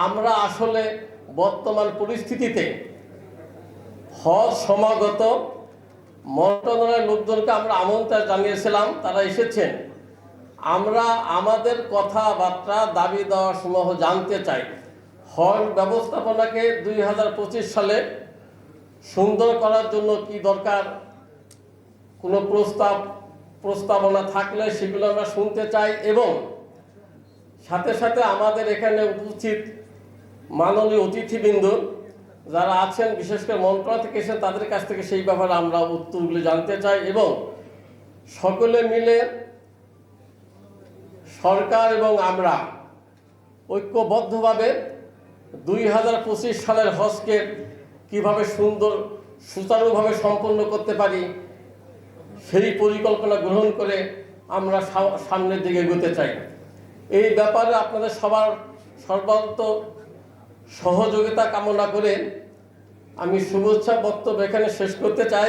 আমরা আসলে বর্তমান পরিস্থিতিতে হজ সমাগত মন্ত্রণালয়ের লোকজনকে আমরা আমন্ত্রণ জানিয়েছিলাম, তারা এসেছেন। আমরা আমাদের কথাবার্তা দাবি দেওয়া সমূহ জানতে চাই। হজ ব্যবস্থাপনাকে 2025 সালে সুন্দর করার জন্য কি দরকার, কোনো প্রস্তাবনা থাকলে সেগুলো আমরা শুনতে চাই, এবং সাথে সাথে আমাদের এখানে উপস্থিত মাননীয় অতিথিবৃন্দ যারা আছেন, বিশেষ করে মন্ত্রণালয় থেকে এসেছেন, তাদের কাছ থেকে সেই ব্যাপারে আমরা উত্তরগুলি জানতে চাই, এবং সকলে মিলে সরকার এবং আমরা ঐক্যবদ্ধভাবে 2025 সালের হজকে কিভাবে সুচারুভাবে সম্পন্ন করতে পারি সেই পরিকল্পনা গ্রহণ করে আমরা সামনের দিকে এগোতে চাই। এই ব্যাপারে আপনাদের সবার সর্বান্ত সহযোগিতা কামনা করে আমি শুভেচ্ছা বক্তব্য এখানে শেষ করতে চাই।